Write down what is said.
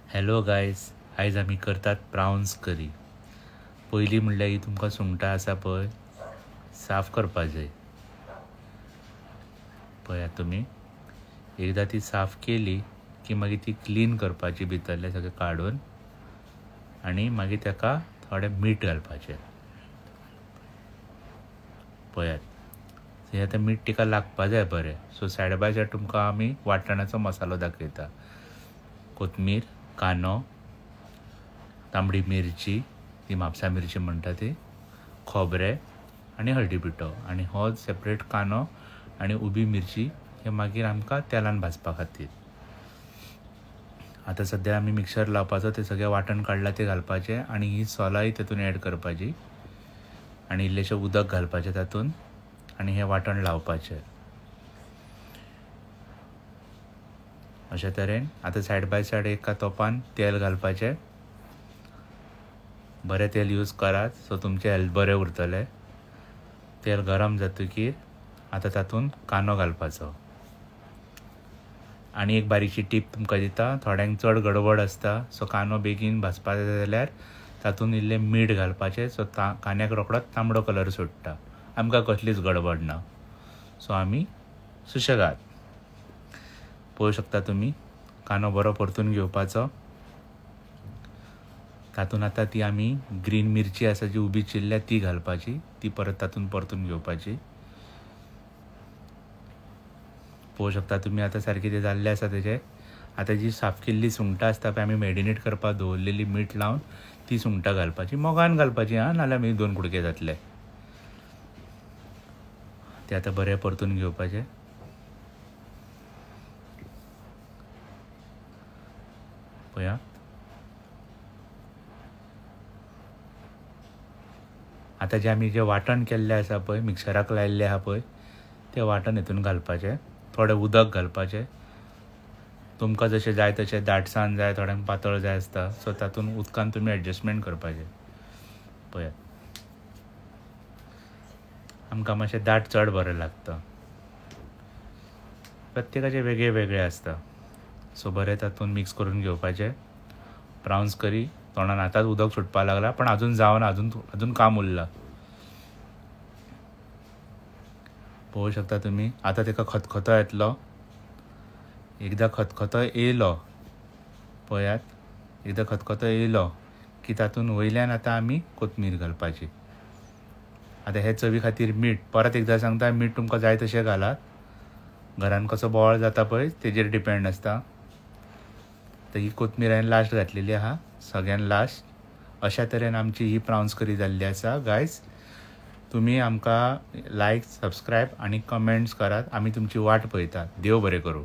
Hello guys, आयज आमी करतात प्रावन्स करी. पयलीं म्हणल्यार ही तुमकां सुंगटां आसा पळय साफ करपा जाय. पळयात तुमी, एकदां ती साफ केली की मागीर ती क्लीन करपाची भितरलें सगळें काडून आनी मागीर ताका थोडें मीठ घालपाचें. पळयात, थंय आतां मीठ तिका लागपा जाय बरें. सो सायड बाय सायड तुमकां आमी वाटणाचो मसालो दाखयता. कोथमीर, कांदो, तांबडी मिरची, ती म्हापसा मिरची म्हणटा ती, खोबरें आनी हळदी पिठो, आनी हो सेपरेट कांदो आनी उबी मिरची हे मागीर आमकां तेलान भाजपा खातीर. आतां सद्या आमी मिक्सर लावपाचो, तें सगळें वाटण काडलां तें घालपाचें आनी ही सोलाय तातूंत एड करपाची आनी इल्लेशें उदक घालपाचें तातूंत आनी हें वाटण लावपाचें. अशे तरेन आतां सायड बाय सायड एका तोपान तेल घालपाचें. बरें तेल यूज करात, सो तुमचें हेल्थ बरें उरतलें. तेल गरम जातकीर आतां तातूंत कांदो घालपाचो. आनी एक बारीकशी टीप तुमकां दिता, थोड्यांक चड गडबड आसता, सो कांदो बेगीन भाजपा जाय जाल्यार तातूंत इल्लें मीठ घालपाचें. सो कांद्याक रोखडोच तांबडो कलर सुट्टा. आमकां कसलीच गडबड ना, सो आमी सुशेगाद. पळोवं शकता तुमी, कांदो बरो परतून घेवपाचो. तातूंत आतां ती आमी ग्रीन मिरची आसा जी उबी चिल्ल्या ती घालपाची, ती परत तातूंत परतून घेवपाची. पळोवं शकता तुमी आतां सारकी तें जाल्लें आसा तेजें. आतां जी साफ केल्ली सुंगटां आसता पळय आमी मॅरिनेट करपाक दवरलेली मीठ लावन, ती सुंगटां घालपाची. मोगान घालपाची नाल्यार मागीर 2 कुडके जातले. ते आतां बरें परतून घेवपाचें. पळया, आतां जें वाटण केल्लें आसा पळय, मिक्सराक लायिल्लें आहा पळय, तें वाटण हितून घालपाचें. थोडें उदक घालपाचें. तुमकां जशें जाय तशें दाटसाण जाय, थोड्यांक पातळ जाय आसता, सो तातूंत उदकान तुमी एडजस्टमेंट करपाचें. पळयात, आमकां मातशें दाट चड बरें लागता. प्रत्येकाचें वेगळें वेगळें आसता. सो बरें तातूंत मिक्स करून घेवपाचें. प्रावन्स करी तोंडान आतांच उदक सुटपाक लागलां, पण आजून जावना, अजून काम उरलां. पळोवं शकता तुमी, आतां ताका खतखतो येतलो. एकदां खतखतो येयलो, पळयात, एकदां खतखतो येयलो की तातूंत वयल्यान आतां आमी कोथमीर घालपाची. आतां हे चवी खातीर मीठ, परत एकदां सांगता, मीठ तुमकां जाय तशें घालात. घरान कसो बोवाळ जाता पळय तेजेर डिपेंड आसता. तर ही कोथमीर हांवें लास्ट घातलेली आहा, सगळ्यान लास्ट. अशा तरेन आमची ही प्रावन्स करी जाल्ली आसा. गायज, तुमी आमकां लायक, सबस्क्रायब आनी कमेंट्स करात. आमी तुमची वाट पळयतात. देव बरें करूं.